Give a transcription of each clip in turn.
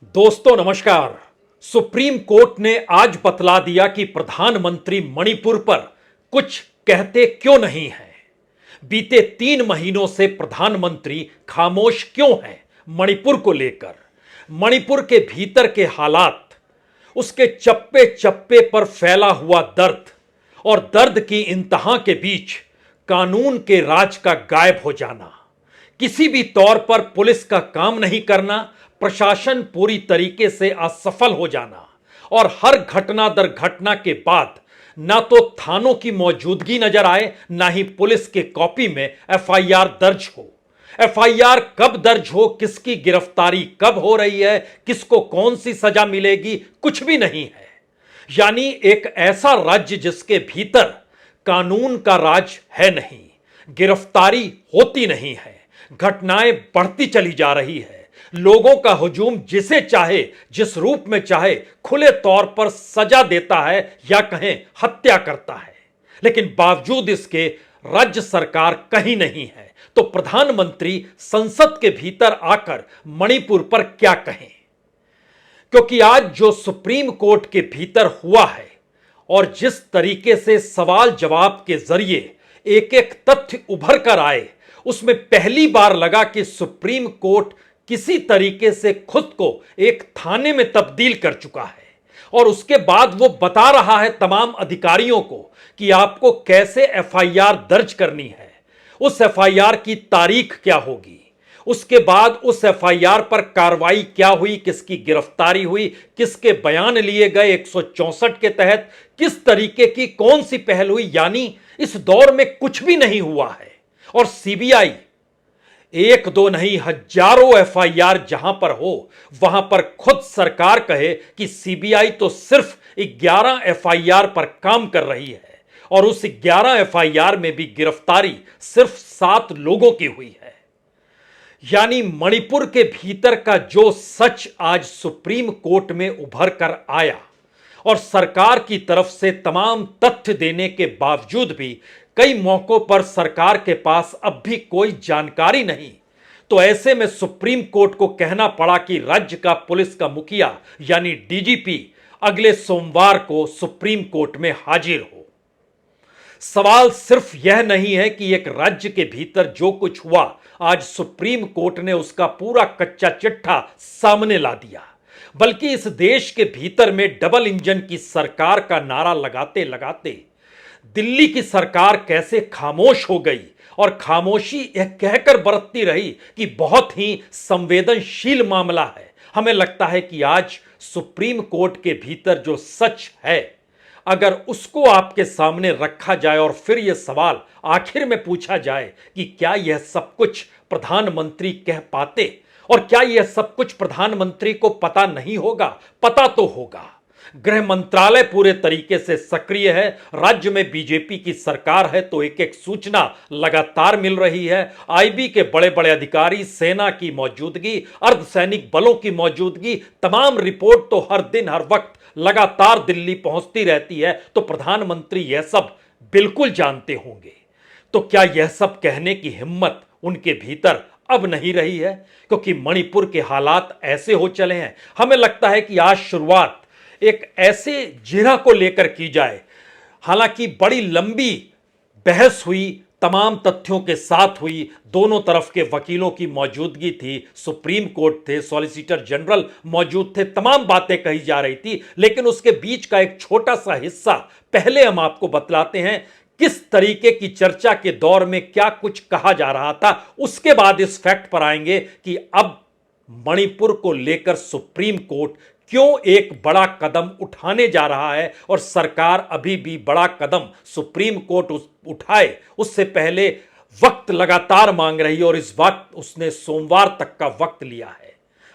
दोस्तों नमस्कार। Supreme court ने आज बतला दिया कि प्रधानमंत्री मणिपुर पर कुछ कहते क्यों नहीं हैं। बीते 3 महीनों से प्रधानमंत्री खामोश क्यों हैं मणिपुर को लेकर। मणिपुर के भीतर के हालात, उसके चप्पे चप्पे पर फैला हुआ दर्द और दर्द की इंतहा के बीच कानून के राज का गायब हो जाना, किसी भी तौर पर पुलिस का काम नहीं करना, प्रशासन पूरी तरीके से असफल हो जाना और हर घटना दर घटना के बाद ना तो थानों की मौजूदगी नजर आए, ना ही पुलिस के कॉपी में एफआईआर दर्ज हो। एफआईआर कब दर्ज हो, किसकी गिरफ्तारी कब हो रही है, किसको कौन सी सजा मिलेगी, कुछ भी नहीं है। यानी एक ऐसा राज्य जिसके भीतर कानून का राज है नहीं, गिरफ्तारी होती नहीं है, घटनाएं बढ़ती चली जा रही है, लोगों का हुजूम जिसे चाहे जिस रूप में चाहे खुले तौर पर सजा देता है या कहें हत्या करता है। लेकिन बावजूद इसके राज्य सरकार कहीं नहीं है, तो प्रधानमंत्री संसद के भीतर आकर मणिपुर पर क्या कहें। क्योंकि आज जो सुप्रीम कोर्ट के भीतर हुआ है और जिस तरीके से सवाल जवाब के जरिए एक एक तथ्य उभर कर आए, उसमें पहली बार लगा कि सुप्रीम कोर्ट किसी तरीके से खुद को एक थाने में तब्दील कर चुका है और उसके बाद वो बता रहा है तमाम अधिकारियों को कि आपको कैसे एफआईआर दर्ज करनी है, उस एफआईआर की तारीख क्या होगी, उसके बाद उस एफआईआर पर कार्रवाई क्या हुई, किसकी गिरफ्तारी हुई, किसके बयान लिए गए 164 के तहत, किस तरीके की कौन सी पहल हुई। यानी इस दौर में कुछ भी नहीं हुआ है और सीबीआई एक दो नहीं हजारों एफआईआर जहां पर हो वहां पर खुद सरकार कहे कि सीबीआई तो सिर्फ 11 एफआईआर पर काम कर रही है और उस 11 एफआईआर में भी गिरफ्तारी सिर्फ 7 लोगों की हुई है। यानी मणिपुर के भीतर का जो सच आज सुप्रीम कोर्ट में उभर कर आया और सरकार की तरफ से तमाम तथ्य देने के बावजूद भी कई मौकों पर सरकार के पास अब भी कोई जानकारी नहीं, तो ऐसे में सुप्रीम कोर्ट को कहना पड़ा कि राज्य का पुलिस का मुखिया यानी डीजीपी अगले सोमवार को सुप्रीम कोर्ट में हाजिर हो। सवाल सिर्फ यह नहीं है कि एक राज्य के भीतर जो कुछ हुआ, आज सुप्रीम कोर्ट ने उसका पूरा कच्चा चिट्ठा सामने ला दिया, बल्कि इस देश के भीतर में डबल इंजन की सरकार का नारा लगाते लगाते दिल्ली की सरकार कैसे खामोश हो गई और खामोशी यह कहकर बरतती रही कि बहुत ही संवेदनशील मामला है। हमें लगता है कि आज सुप्रीम कोर्ट के भीतर जो सच है, अगर उसको आपके सामने रखा जाए और फिर यह सवाल आखिर में पूछा जाए कि क्या यह सब कुछ प्रधानमंत्री कह पाते और क्या यह सब कुछ प्रधानमंत्री को पता नहीं होगा, पता तो होगा। गृह मंत्रालय पूरे तरीके से सक्रिय है, राज्य में बीजेपी की सरकार है तो एक एक सूचना लगातार मिल रही है। आईबी के बड़े बड़े अधिकारी, सेना की मौजूदगी, अर्धसैनिक बलों की मौजूदगी, तमाम रिपोर्ट तो हर दिन हर वक्त लगातार दिल्ली पहुंचती रहती है, तो प्रधानमंत्री यह सब बिल्कुल जानते होंगे। तो क्या यह सब कहने की हिम्मत उनके भीतर अब नहीं रही है? क्योंकि मणिपुर के हालात ऐसे हो चले हैं। हमें लगता है कि आज शुरुआत एक ऐसे जिरह को लेकर की जाए, हालांकि बड़ी लंबी बहस हुई, तमाम तथ्यों के साथ हुई, दोनों तरफ के वकीलों की मौजूदगी थी, सुप्रीम कोर्ट थे, सॉलिसिटर जनरल मौजूद थे, तमाम बातें कही जा रही थी। लेकिन उसके बीच का एक छोटा सा हिस्सा पहले हम आपको बतलाते हैं, किस तरीके की चर्चा के दौर में क्या कुछ कहा जा रहा था। उसके बाद इस फैक्ट पर आएंगे कि अब मणिपुर को लेकर सुप्रीम कोर्ट क्यों एक बड़ा कदम उठाने जा रहा है और सरकार अभी भी बड़ा कदम सुप्रीम कोर्ट उठाए उससे पहले वक्त लगातार मांग रही है और इस वक्त उसने सोमवार तक का वक्त लिया है।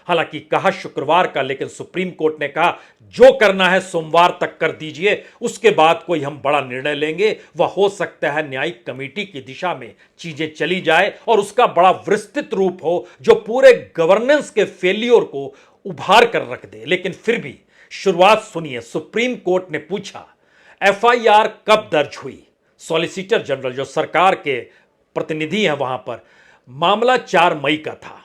हालांकि कहा शुक्रवार का, लेकिन सुप्रीम कोर्ट ने कहा जो करना है सोमवार तक कर दीजिए, उसके बाद कोई हम बड़ा निर्णय लेंगे। वह हो सकता है न्यायिक कमेटी की दिशा में चीजें चली जाए और उसका बड़ा विस्तृत रूप हो जो पूरे गवर्नेंस के फेलियर को उभार कर रख दे। लेकिन फिर भी शुरुआत सुनिए। सुप्रीम कोर्ट ने पूछा एफआईआर कब दर्ज हुई। सॉलिसिटर जनरल जो सरकार के प्रतिनिधि हैं वहां पर, मामला 4 मई का था,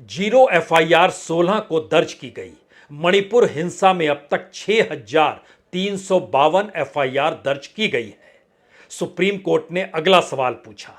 0 एफआईआर 16 को दर्ज की गई। मणिपुर हिंसा में अब तक 6,352 एफआईआर दर्ज की गई है। सुप्रीम कोर्ट ने अगला सवाल पूछा,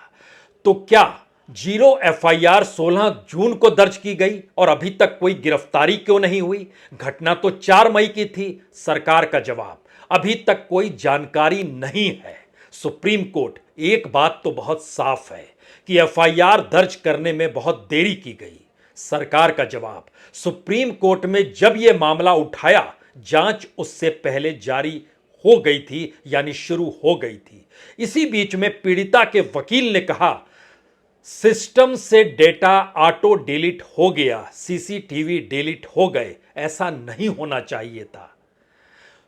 तो क्या 0 एफआईआर 16 जून को दर्ज की गई और अभी तक कोई गिरफ्तारी क्यों नहीं हुई? घटना तो 4 मई की थी। सरकार का जवाब, अभी तक कोई जानकारी नहीं है। सुप्रीम कोर्ट, एक बात तो बहुत साफ है कि एफआईआर दर्ज करने में बहुत देरी की गई। सरकार का जवाब, सुप्रीम कोर्ट में जब यह मामला उठाया, जांच उससे पहले जारी हो गई थी, यानी शुरू हो गई थी। इसी बीच में पीड़िता के वकील ने कहा, सिस्टम से डेटा ऑटो डिलीट हो गया, सीसीटीवी डिलीट हो गए, ऐसा नहीं होना चाहिए था।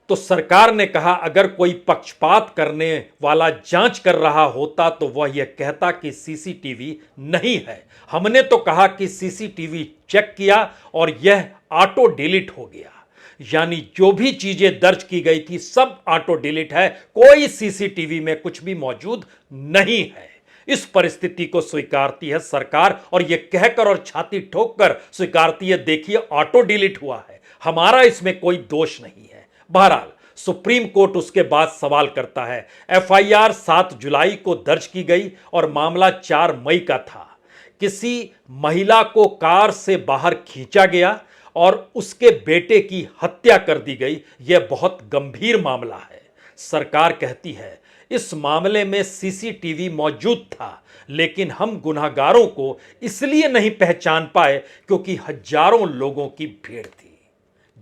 तो सरकार ने कहा, अगर कोई पक्षपात करने वाला जांच कर रहा होता तो वह यह कहता कि सीसीटीवी नहीं है। हमने तो कहा कि सीसीटीवी चेक किया और यह ऑटो डिलीट हो गया, यानी जो भी चीजें दर्ज की गई थी सब ऑटो डिलीट है, कोई सीसीटीवी में कुछ भी मौजूद नहीं है। इस परिस्थिति को स्वीकारती है सरकार और यह कहकर और छाती ठोककर स्वीकारती है, देखिए ऑटो डिलीट हुआ है, हमारा इसमें कोई दोष नहीं है। बहरहाल सुप्रीम कोर्ट उसके बाद सवाल करता है, एफआईआर 7 जुलाई को दर्ज की गई और मामला 4 मई का था। किसी महिला को कार से बाहर खींचा गया और उसके बेटे की हत्या कर दी गई। यह बहुत गंभीर मामला है। सरकार कहती है, इस मामले में सीसीटीवी मौजूद था, लेकिन हम गुनहगारों को इसलिए नहीं पहचान पाए क्योंकि हजारों लोगों की भीड़ थी,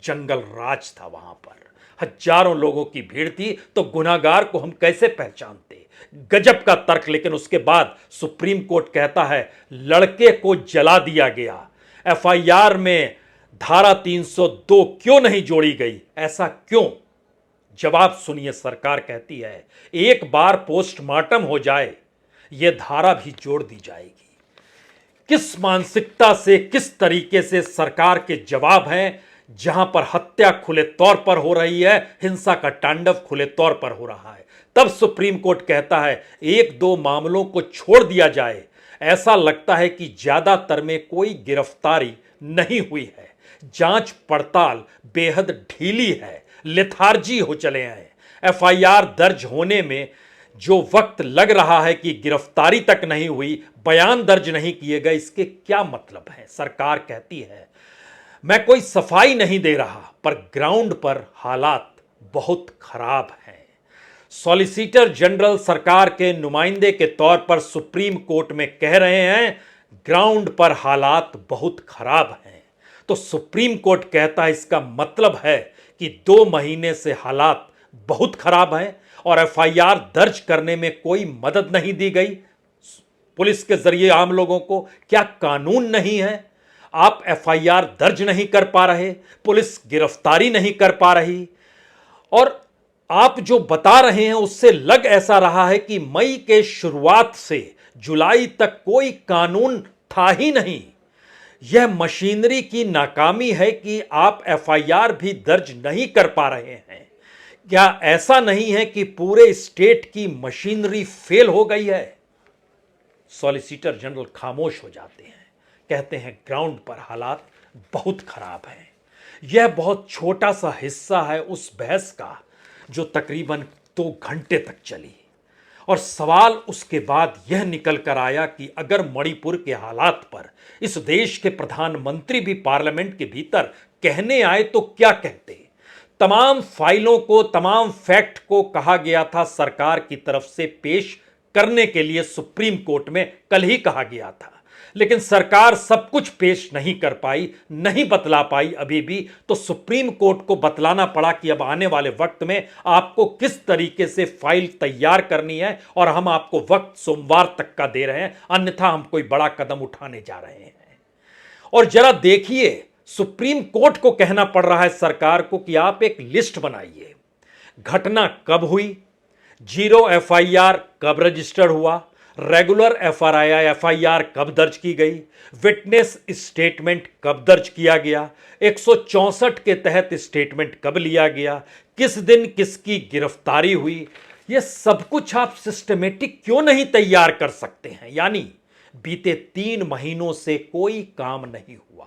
जंगल राज था, वहां पर हजारों लोगों की भीड़ थी, तो गुनहगार को हम कैसे पहचानते? गजब का तर्क। लेकिन उसके बाद सुप्रीम कोर्ट कहता है, लड़के को जला दिया गया, एफआईआर में धारा 302 क्यों नहीं जोड़ी गई? ऐसा क्यों? जवाब सुनिए, सरकार कहती है, एक बार पोस्टमार्टम हो जाए यह धारा भी जोड़ दी जाएगी। किस मानसिकता से, किस तरीके से सरकार के जवाब हैं, जहां पर हत्या खुले तौर पर हो रही है, हिंसा का तांडव खुले तौर पर हो रहा है। तब सुप्रीम कोर्ट कहता है, 1-2 मामलों को छोड़ दिया जाए, ऐसा लगता है कि ज्यादातर में कोई गिरफ्तारी नहीं हुई है, जांच पड़ताल बेहद ढीली है, लेथार्जी हो चले हैं। एफआईआर दर्ज होने में जो वक्त लग रहा है कि गिरफ्तारी तक नहीं हुई, बयान दर्ज नहीं किए गए, इसके क्या मतलब है? सरकार कहती है, मैं कोई सफाई नहीं दे रहा, पर ग्राउंड पर हालात बहुत खराब हैं। सॉलिसिटर जनरल सरकार के नुमाइंदे के तौर पर सुप्रीम कोर्ट में कह रहे हैं, ग्राउंड पर हालात बहुत खराब हैं। तो सुप्रीम कोर्ट कहता है, इसका मतलब है कि 2 महीने से हालात बहुत खराब हैं और एफआईआर दर्ज करने में कोई मदद नहीं दी गई पुलिस के जरिए आम लोगों को। क्या कानून नहीं है? आप एफआईआर दर्ज नहीं कर पा रहे, पुलिस गिरफ्तारी नहीं कर पा रही, और आप जो बता रहे हैं उससे लग ऐसा रहा है कि मई के शुरुआत से जुलाई तक कोई कानून था ही नहीं। यह मशीनरी की नाकामी है कि आप एफआईआर भी दर्ज नहीं कर पा रहे हैं। क्या ऐसा नहीं है कि पूरे स्टेट की मशीनरी फेल हो गई है? सॉलिसिटर जनरल खामोश हो जाते हैं, कहते हैं, ग्राउंड पर हालात बहुत खराब हैं। यह बहुत छोटा सा हिस्सा है उस बहस का जो तकरीबन 2 घंटे तक चली, और सवाल उसके बाद यह निकल कर आया कि अगर मणिपुर के हालात पर इस देश के प्रधानमंत्री भी पार्लियामेंट के भीतर कहने आए तो क्या कहते? तमाम फाइलों को, तमाम फैक्ट को कहा गया था सरकार की तरफ से पेश करने के लिए, सुप्रीम कोर्ट में कल ही कहा गया था, लेकिन सरकार सब कुछ पेश नहीं कर पाई, नहीं बतला पाई अभी भी। तो सुप्रीम कोर्ट को बतलाना पड़ा कि अब आने वाले वक्त में आपको किस तरीके से फाइल तैयार करनी है, और हम आपको वक्त सोमवार तक का दे रहे हैं, अन्यथा हम कोई बड़ा कदम उठाने जा रहे हैं। और जरा देखिए, सुप्रीम कोर्ट को कहना पड़ रहा है सरकार को कि आप एक लिस्ट बनाइए, घटना कब हुई, 0 एफआईआर कब रजिस्टर हुआ, रेगुलर एफआईआर कब दर्ज की गई, विटनेस स्टेटमेंट कब दर्ज किया गया, 164 के तहत स्टेटमेंट कब लिया गया, किस दिन किसकी गिरफ्तारी हुई। यह सब कुछ आप सिस्टमेटिक क्यों नहीं तैयार कर सकते हैं? यानी बीते 3 महीनों से कोई काम नहीं हुआ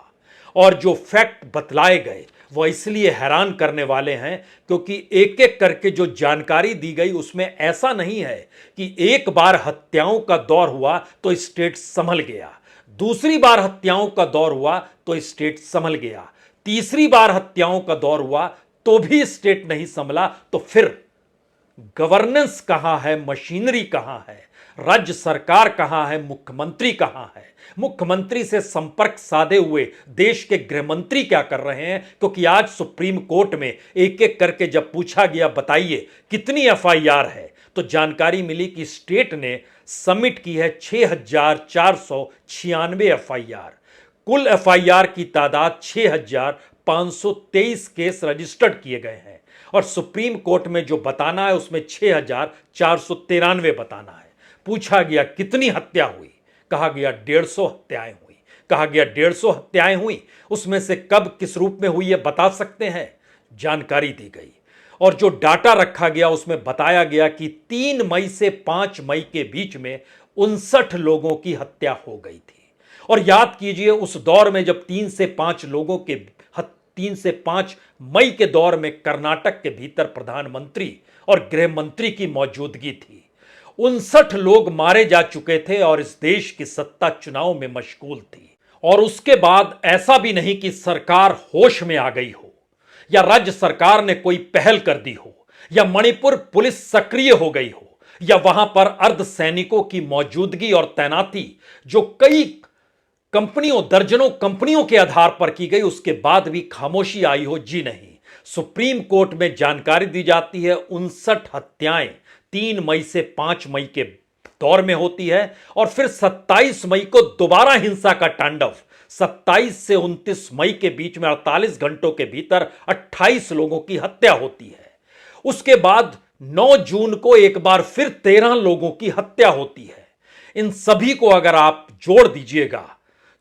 और जो फैक्ट बतलाए गए वो इसलिए हैरान करने वाले हैं क्योंकि एक एक करके जो जानकारी दी गई उसमें ऐसा नहीं है कि एक बार हत्याओं का दौर हुआ तो स्टेट संभल गया, दूसरी बार हत्याओं का दौर हुआ तो स्टेट संभल गया, तीसरी बार हत्याओं का दौर हुआ तो भी स्टेट नहीं संभला। तो फिर गवर्नेंस कहां है, मशीनरी कहां है, राज्य सरकार कहां है, मुख्यमंत्री कहां है? मुख्यमंत्री से संपर्क साधे हुए देश के गृह मंत्री क्या कर रहे हैं? क्योंकि आज सुप्रीम कोर्ट में एक एक करके जब पूछा गया बताइए कितनी एफआईआर है, तो जानकारी मिली कि स्टेट ने सबमिट की है 6,496 एफआईआर। कुल एफआईआर की तादाद 6,523 केस रजिस्टर्ड किए गए हैं और सुप्रीम कोर्ट में जो बताना है उसमें 6,493 बताना है। पूछा गया कितनी हत्या हुई, कहा गया 150 हत्याएं हुई, कहा गया 150 हत्याएं हुई, उसमें से कब किस रूप में हुई है बता सकते हैं? जानकारी दी गई और जो डाटा रखा गया उसमें बताया गया कि 3 मई से 5 मई के बीच में 59 लोगों की हत्या हो गई थी। और याद कीजिए उस दौर में जब 3 से 5 लोगों के 3 से 5 मई के दौर में कर्नाटक के भीतर प्रधानमंत्री और गृह मंत्री की मौजूदगी थी। 59 लोग मारे जा चुके थे और इस देश की सत्ता चुनाव में मशगूल थी। और उसके बाद ऐसा भी नहीं कि सरकार होश में आ गई हो या राज्य सरकार ने कोई पहल कर दी हो या मणिपुर पुलिस सक्रिय हो गई हो या वहां पर अर्धसैनिकों की मौजूदगी और तैनाती जो कई कंपनियों, दर्जनों कंपनियों के आधार पर की गई, उसके बाद भी खामोशी आई हो। जी नहीं, सुप्रीम कोर्ट में जानकारी दी जाती है 59 हत्याएं 3 मई से 5 मई के दौर में होती है और फिर 27 मई को दोबारा हिंसा का तांडव। 27 से 29 मई के बीच में 48 घंटों के भीतर 28 लोगों की हत्या होती है। उसके बाद 9 जून को एक बार फिर 13 लोगों की हत्या होती है। इन सभी को अगर आप जोड़ दीजिएगा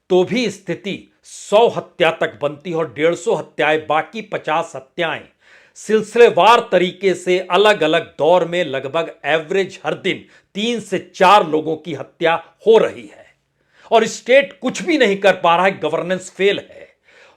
तो भी स्थिति 100 हत्या तक बनती है और 150 हत्याएं, बाकी 50 हत्याएं सिलसिलेवार तरीके से अलग अलग दौर में लगभग एवरेज हर दिन 3 से 4 लोगों की हत्या हो रही है और स्टेट कुछ भी नहीं कर पा रहा है, गवर्नेंस फेल है।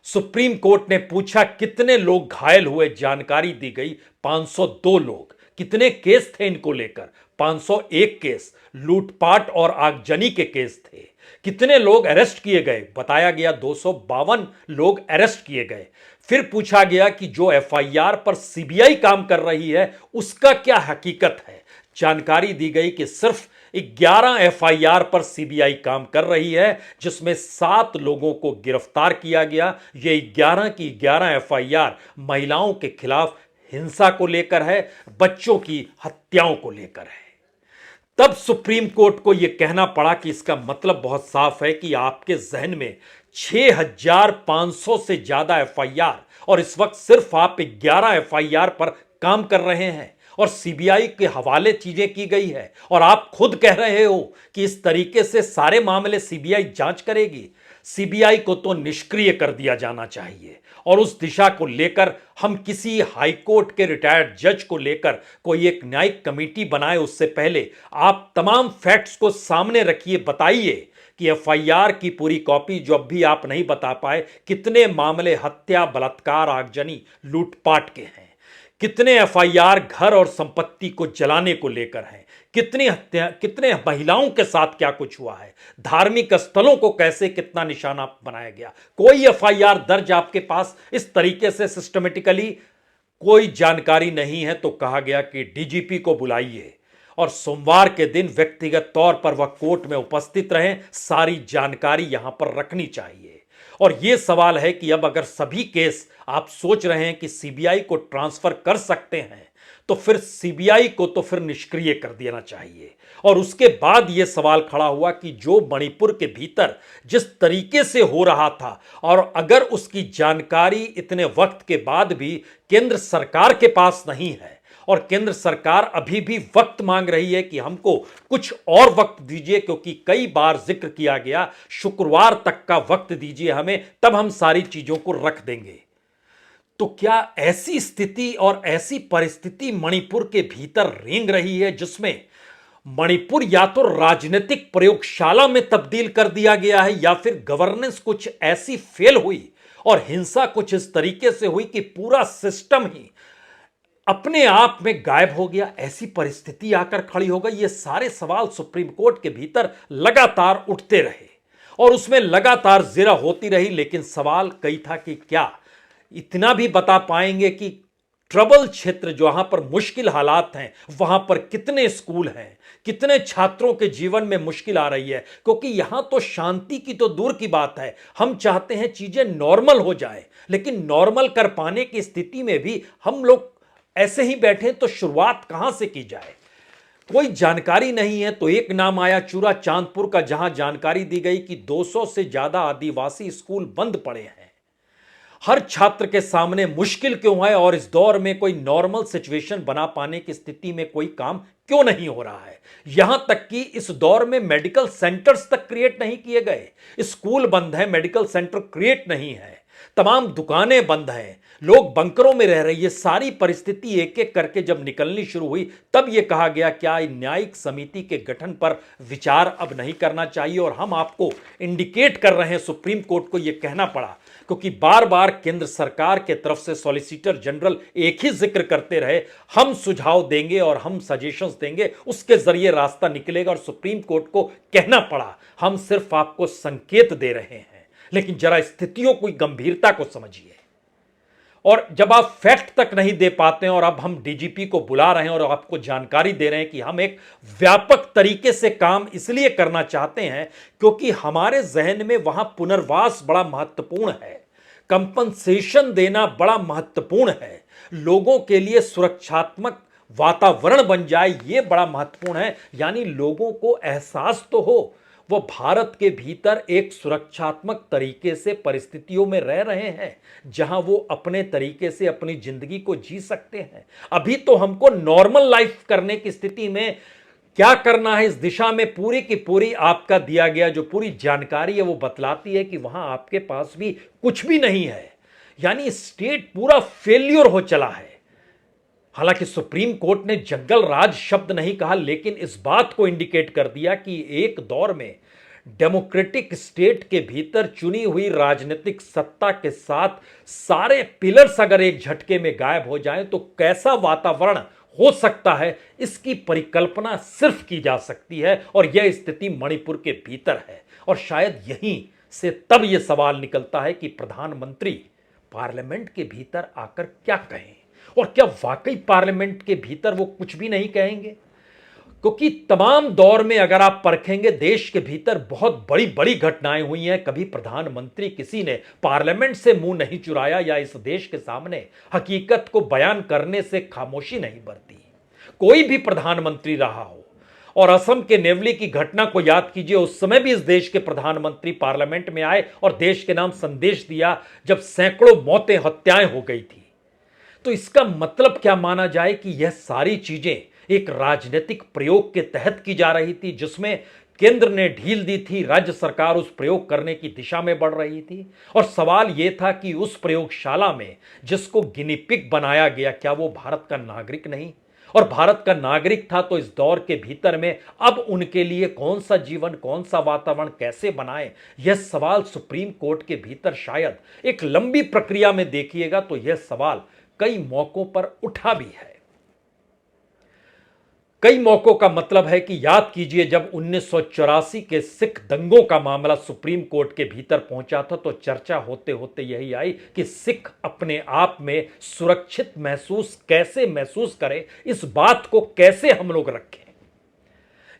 सुप्रीम कोर्ट ने पूछा कितने लोग घायल हुए, जानकारी दी गई 502 लोग। कितने केस थे इनको लेकर? 501 केस लूटपाट और आगजनी के केस थे। कितने लोग अरेस्ट किए गए? बताया गया 252 लोग अरेस्ट किए गए। फिर पूछा गया कि जो एफआईआर पर सीबीआई काम कर रही है उसका क्या हकीकत है? जानकारी दी गई कि सिर्फ 11 एफआईआर पर सीबीआई काम कर रही है, जिसमें 7 लोगों को गिरफ्तार किया गया। ये 11 की 11 एफआईआर महिलाओं के खिलाफ हिंसा को लेकर है, बच्चों की हत्याओं को लेकर है। तब सुप्रीम कोर्ट को यह कहना पड़ा कि इसका मतलब बहुत साफ है कि आपके जहन में 6,500 से ज्यादा एफआईआर और इस वक्त सिर्फ आप 11 एफआईआर पर काम कर रहे हैं और सीबीआई के हवाले चीजें की गई है और आप खुद कह रहे हो कि इस तरीके से सारे मामले सीबीआई जांच करेगी। सीबीआई को तो निष्क्रिय कर दिया जाना चाहिए और उस दिशा को लेकर हम किसी हाईकोर्ट के रिटायर्ड जज को लेकर कोई एक न्यायिक कमेटी बनाए उससे पहले आप तमाम फैक्ट्स को सामने रखिए। बताइए कि एफआईआर की पूरी कॉपी जो अब भी आप नहीं बता पाए, कितने मामले हत्या, बलात्कार, आगजनी, लूटपाट के हैं, कितने एफआईआर घर और संपत्ति को जलाने को लेकर हैं, कितनी हत्या, कितने महिलाओं के साथ क्या कुछ हुआ है, धार्मिक स्थलों को कैसे कितना निशाना बनाया गया। कोई एफआईआर दर्ज आपके पास इस तरीके से सिस्टमेटिकली कोई जानकारी नहीं है। तो कहा गया कि डीजीपी को बुलाइए और सोमवार के दिन व्यक्तिगत तौर पर वह कोर्ट में उपस्थित रहें, सारी जानकारी यहां पर रखनी चाहिए। और यह सवाल है कि अब अगर सभी केस आप सोच रहे हैं कि सीबीआई को ट्रांसफर कर सकते हैं तो फिर सीबीआई को तो फिर निष्क्रिय कर देना चाहिए। और उसके बाद यह सवाल खड़ा हुआ कि जो मणिपुर के भीतर जिस तरीके से हो रहा था और अगर उसकी जानकारी इतने वक्त के बाद भी केंद्र सरकार के पास नहीं है और केंद्र सरकार अभी भी वक्त मांग रही है कि हमको कुछ और वक्त दीजिए, क्योंकि कई बार जिक्र किया गया शुक्रवार तक का वक्त दीजिए हमें, तब हम सारी चीजों को रख देंगे। तो क्या ऐसी स्थिति और ऐसी परिस्थिति मणिपुर के भीतर रेंग रही है जिसमें मणिपुर या तो राजनीतिक प्रयोगशाला में तब्दील कर दिया गया है या फिर गवर्नेंस कुछ ऐसी फेल हुई और हिंसा कुछ इस तरीके से हुई कि पूरा सिस्टम ही अपने आप में गायब हो गया, ऐसी परिस्थिति आकर खड़ी हो गई। ये सारे सवाल सुप्रीम कोर्ट के भीतर लगातार उठते रहे और उसमें लगातार जिरा होती रही। लेकिन सवाल कई था कि क्या इतना भी बता पाएंगे कि ट्रबल क्षेत्र जहां पर मुश्किल हालात हैं वहां पर कितने स्कूल हैं, कितने छात्रों के जीवन में मुश्किल आ रही है। क्योंकि यहां तो शांति की तो दूर की बात है, हम चाहते हैं चीजें नॉर्मल हो जाए, लेकिन नॉर्मल कर पाने की स्थिति में भी हम लोग ऐसे ही बैठे तो शुरुआत कहां से की जाए, कोई जानकारी नहीं है। तो एक नाम आया चूरा चांदपुर का, जहां जानकारी दी गई कि 200 से ज्यादा आदिवासी स्कूल बंद पड़े हैं। हर छात्र के सामने मुश्किल क्यों है और इस दौर में कोई नॉर्मल सिचुएशन बना पाने की स्थिति में कोई काम क्यों नहीं हो रहा है। यहां तक कि इस दौर में मेडिकल सेंटर्स तक क्रिएट नहीं किए गए। स्कूल बंद है, मेडिकल सेंटर क्रिएट नहीं है, तमाम दुकानें बंद हैं, लोग बंकरों में रह रहे। ये सारी परिस्थिति एक एक करके जब निकलनी शुरू हुई तब यह कहा गया क्या न्यायिक समिति के गठन पर विचार अब नहीं करना चाहिए। और हम आपको इंडिकेट कर रहे हैं, सुप्रीम कोर्ट को यह कहना पड़ा क्योंकि बार बार केंद्र सरकार के तरफ से सॉलिसिटर जनरल एक ही जिक्र करते रहे, हम सुझाव देंगे और हम सजेशंस देंगे, उसके जरिए रास्ता निकलेगा। और सुप्रीम कोर्ट को कहना पड़ा हम सिर्फ आपको संकेत दे रहे हैं, लेकिन जरा स्थितियों की गंभीरता को समझिए। और जब आप फैक्ट तक नहीं दे पाते हैं और अब हम डीजीपी को बुला रहे हैं और आपको जानकारी दे रहे हैं कि हम एक व्यापक तरीके से काम इसलिए करना चाहते हैं क्योंकि हमारे जहन में वहां पुनर्वास बड़ा महत्वपूर्ण है, कंपनसेशन देना बड़ा महत्वपूर्ण है, लोगों के लिए सुरक्षात्मक वातावरण बन जाए ये बड़ा महत्वपूर्ण है। यानी लोगों को एहसास तो हो वो भारत के भीतर एक सुरक्षात्मक तरीके से परिस्थितियों में रह रहे हैं जहां वो अपने तरीके से अपनी जिंदगी को जी सकते हैं। अभी तो हमको नॉर्मल लाइफ करने की स्थिति में क्या करना है इस दिशा में पूरी की पूरी आपका दिया गया जो पूरी जानकारी है वो बतलाती है कि वहां आपके पास भी कुछ भी नहीं है। यानी स्टेट पूरा फेल्योर हो चला है। हालांकि सुप्रीम कोर्ट ने जंगल राज शब्द नहीं कहा, लेकिन इस बात को इंडिकेट कर दिया कि एक दौर में डेमोक्रेटिक स्टेट के भीतर चुनी हुई राजनीतिक सत्ता के साथ सारे पिलर्स अगर एक झटके में गायब हो जाएं तो कैसा वातावरण हो सकता है, इसकी परिकल्पना सिर्फ की जा सकती है। और यह स्थिति मणिपुर के भीतर है। और शायद यहीं से तब यह सवाल निकलता है कि प्रधानमंत्री पार्लियामेंट के भीतर आकर क्या कहें, और क्या वाकई पार्लियामेंट के भीतर वो कुछ भी नहीं कहेंगे। क्योंकि तमाम दौर में अगर आप परखेंगे देश के भीतर बहुत बड़ी बड़ी घटनाएं हुई हैं, कभी प्रधानमंत्री किसी ने पार्लियामेंट से मुंह नहीं चुराया या इस देश के सामने हकीकत को बयान करने से खामोशी नहीं बरती। कोई भी प्रधानमंत्री रहा हो, और असम के नेवली की घटना को याद कीजिए, उस समय भी इस देश के प्रधानमंत्री पार्लियामेंट में आए और देश के नाम संदेश दिया जब सैकड़ों मौतें हत्याएं हो गई थी। तो इसका मतलब क्या माना जाए कि यह सारी चीजें एक राजनीतिक प्रयोग के तहत की जा रही थी जिसमें केंद्र ने ढील दी थी, राज्य सरकार उस प्रयोग करने की दिशा में बढ़ रही थी। और सवाल यह था कि उस प्रयोगशाला में जिसको गिनी पिग बनाया गया क्या वो भारत का नागरिक नहीं, और भारत का नागरिक था तो इस दौर के भीतर में अब उनके लिए कौन सा जीवन, कौन सा वातावरण कैसे बनाएं, यह सवाल सुप्रीम कोर्ट के भीतर शायद एक लंबी प्रक्रिया में देखिएगा तो यह सवाल कई मौकों पर उठा भी है। कई मौकों का मतलब है कि याद कीजिए जब 1984 के सिख दंगों का मामला सुप्रीम कोर्ट के भीतर पहुंचा था तो चर्चा होते होते यही आई कि सिख अपने आप में सुरक्षित कैसे महसूस करें, इस बात को कैसे हम लोग रखें।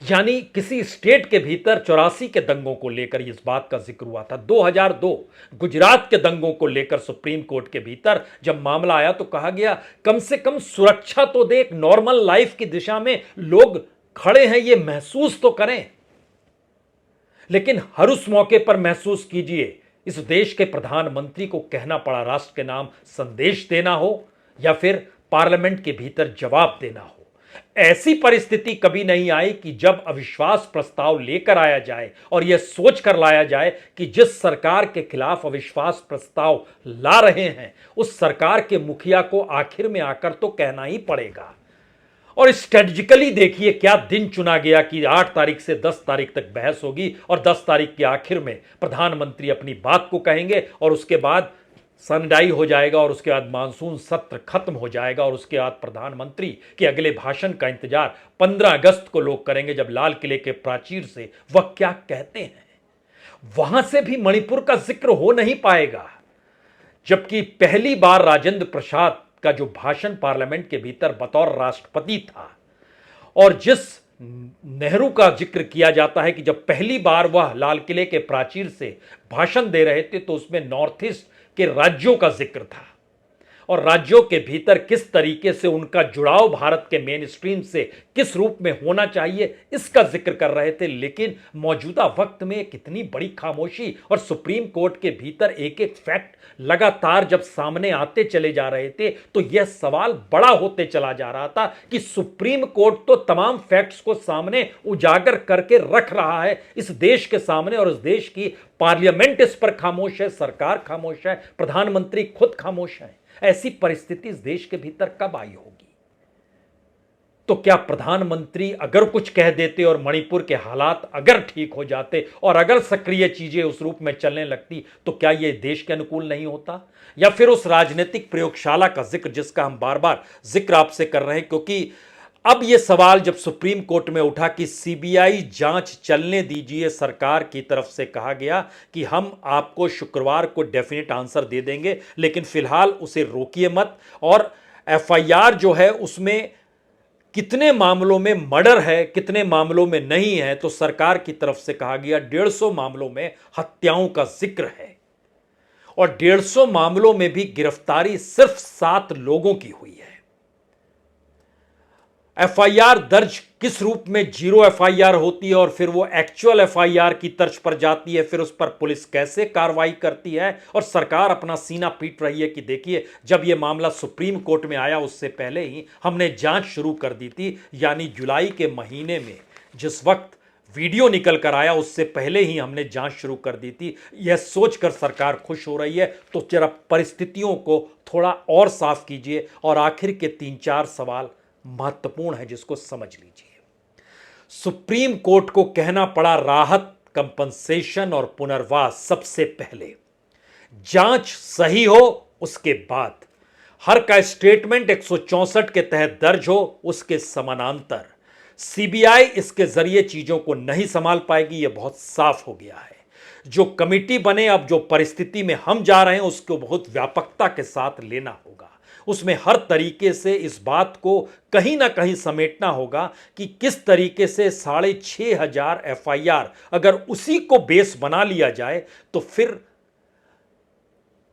यानी किसी स्टेट के भीतर 84 के दंगों को लेकर इस बात का जिक्र हुआ था। 2002 गुजरात के दंगों को लेकर सुप्रीम कोर्ट के भीतर जब मामला आया तो कहा गया कम से कम सुरक्षा तो दे, एक नॉर्मल लाइफ की दिशा में लोग खड़े हैं ये महसूस तो करें। लेकिन हर उस मौके पर महसूस कीजिए इस देश के प्रधानमंत्री को कहना पड़ा राष्ट्र के नाम संदेश देना हो या फिर पार्लियामेंट के भीतर जवाब देना हो। ऐसी परिस्थिति कभी नहीं आई कि जब अविश्वास प्रस्ताव लेकर आया जाए और यह सोचकर लाया जाए कि जिस सरकार के खिलाफ अविश्वास प्रस्ताव ला रहे हैं उस सरकार के मुखिया को आखिर में आकर तो कहना ही पड़ेगा। और स्ट्रेटजिकली देखिए क्या दिन चुना गया कि 8 तारीख से 10 तारीख तक बहस होगी और 10 तारीख के आखिर में प्रधानमंत्री अपनी बात को कहेंगे और उसके बाद सनडाई हो जाएगा और उसके बाद मानसून सत्र खत्म हो जाएगा और उसके बाद प्रधानमंत्री के अगले भाषण का इंतजार 15 अगस्त को लोग करेंगे, जब लाल किले के प्राचीर से वह क्या कहते हैं। वहां से भी मणिपुर का जिक्र हो नहीं पाएगा, जबकि पहली बार राजेंद्र प्रसाद का जो भाषण पार्लियामेंट के भीतर बतौर राष्ट्रपति था, और जिस नेहरू का जिक्र किया जाता है कि जब पहली बार वह लाल किले के प्राचीर से भाषण दे रहे थे तो उसमें नॉर्थ ईस्ट के राज्यों का जिक्र था और राज्यों के भीतर किस तरीके से उनका जुड़ाव भारत के मेन स्ट्रीम से किस रूप में होना चाहिए, इसका जिक्र कर रहे थे। लेकिन मौजूदा वक्त में कितनी बड़ी खामोशी, और सुप्रीम कोर्ट के भीतर एक एक फैक्ट लगातार जब सामने आते चले जा रहे थे तो यह सवाल बड़ा होते चला जा रहा था कि सुप्रीम कोर्ट तो तमाम फैक्ट्स को सामने उजागर करके रख रहा है इस देश के सामने, और इस देश की पार्लियामेंट इस पर खामोश है, सरकार खामोश है, प्रधानमंत्री खुद खामोश है। ऐसी परिस्थिति इस देश के भीतर कब आई होगी? तो क्या प्रधानमंत्री अगर कुछ कह देते और मणिपुर के हालात अगर ठीक हो जाते और अगर सक्रिय चीजें उस रूप में चलने लगती तो क्या यह देश के अनुकूल नहीं होता? या फिर उस राजनीतिक प्रयोगशाला का जिक्र जिसका हम बार बार जिक्र आपसे कर रहे हैं, क्योंकि अब यह सवाल जब सुप्रीम कोर्ट में उठा कि सीबीआई जांच चलने दीजिए, सरकार की तरफ से कहा गया कि हम आपको शुक्रवार को डेफिनेट आंसर दे देंगे, लेकिन फिलहाल उसे रोकिए मत, और एफआईआर जो है उसमें कितने मामलों में मर्डर है, कितने मामलों में नहीं है, तो सरकार की तरफ से कहा गया 150 मामलों में हत्याओं का जिक्र है, और 150 मामलों में भी गिरफ्तारी सिर्फ 7 लोगों की हुई है। एफआईआर दर्ज किस रूप में 0 एफआईआर होती है और फिर वो एक्चुअल एफआईआर की तर्ज पर जाती है, फिर उस पर पुलिस कैसे कार्रवाई करती है, और सरकार अपना सीना पीट रही है कि देखिए जब ये मामला सुप्रीम कोर्ट में आया उससे पहले ही हमने जांच शुरू कर दी थी, यानी जुलाई के महीने में जिस वक्त वीडियो निकल कर आया उससे पहले ही हमने जांच शुरू कर दी थी। यह सोचकर सरकार खुश हो रही है, तो जरा परिस्थितियों को थोड़ा और साफ कीजिए, और आखिर के 3-4 सवाल महत्वपूर्ण है जिसको समझ लीजिए। सुप्रीम कोर्ट को कहना पड़ा राहत, कंपनसेशन और पुनर्वास सबसे पहले, जांच सही हो उसके बाद, हर का स्टेटमेंट 164 के तहत दर्ज हो उसके समानांतर। सीबीआई इसके जरिए चीजों को नहीं संभाल पाएगी, यह बहुत साफ हो गया है। जो कमिटी बने, अब जो परिस्थिति में हम जा रहे हैं उसको बहुत व्यापकता के साथ लेना होगा, उसमें हर तरीके से इस बात को कहीं ना कहीं समेटना होगा कि किस तरीके से 6,500 एफआईआर अगर उसी को बेस बना लिया जाए तो फिर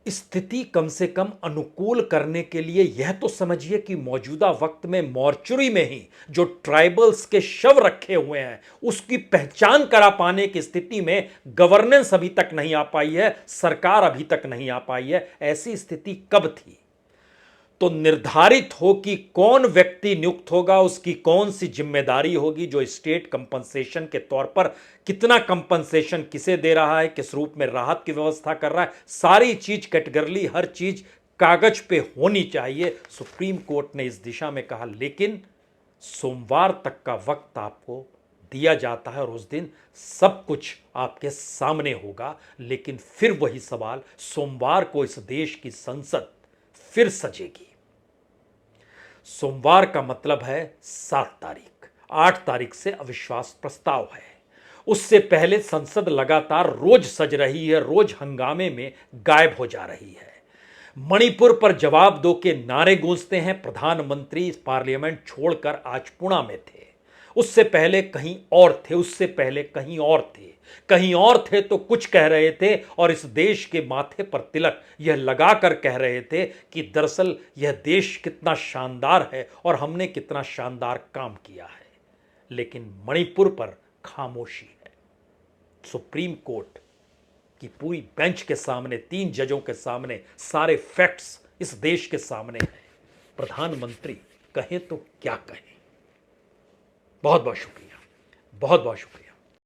स्थिति कम से कम अनुकूल करने के लिए यह तो समझिए कि मौजूदा वक्त में मॉर्चुरी में ही जो ट्राइबल्स के शव रखे हुए हैं उसकी पहचान करा पाने की स्थिति में गवर्नेंस अभी तक नहीं आ पाई है, सरकार अभी तक नहीं आ पाई है। ऐसी स्थिति कब थी? तो निर्धारित हो कि कौन व्यक्ति नियुक्त होगा, उसकी कौन सी जिम्मेदारी होगी, जो स्टेट कंपनसेशन के तौर पर कितना कंपनसेशन किसे दे रहा है, किस रूप में राहत की व्यवस्था कर रहा है, सारी चीज कैटेगरी, हर चीज कागज पे होनी चाहिए। सुप्रीम कोर्ट ने इस दिशा में कहा, लेकिन सोमवार तक का वक्त आपको दिया जाता है और उस दिन सब कुछ आपके सामने होगा। लेकिन फिर वही सवाल, सोमवार को इस देश की संसद फिर सजेगी। सोमवार का मतलब है 7 तारीख, 8 तारीख से अविश्वास प्रस्ताव है। उससे पहले संसद लगातार रोज सज रही है, रोज हंगामे में गायब हो जा रही है। मणिपुर पर जवाब दो के नारे गूंजते हैं। प्रधानमंत्री पार्लियामेंट छोड़कर आज पुणे में थे, उससे पहले कहीं और थे, उससे पहले कहीं और थे, कहीं और थे तो कुछ कह रहे थे, और इस देश के माथे पर तिलक यह लगाकर कह रहे थे कि दरअसल यह देश कितना शानदार है और हमने कितना शानदार काम किया है। लेकिन मणिपुर पर खामोशी है। सुप्रीम कोर्ट की पूरी बेंच के सामने, 3 जजों के सामने सारे फैक्ट्स इस देश के सामने हैं। प्रधानमंत्री कहें तो क्या कहें? बहुत बहुत शुक्रिया, बहुत बहुत शुक्रिया।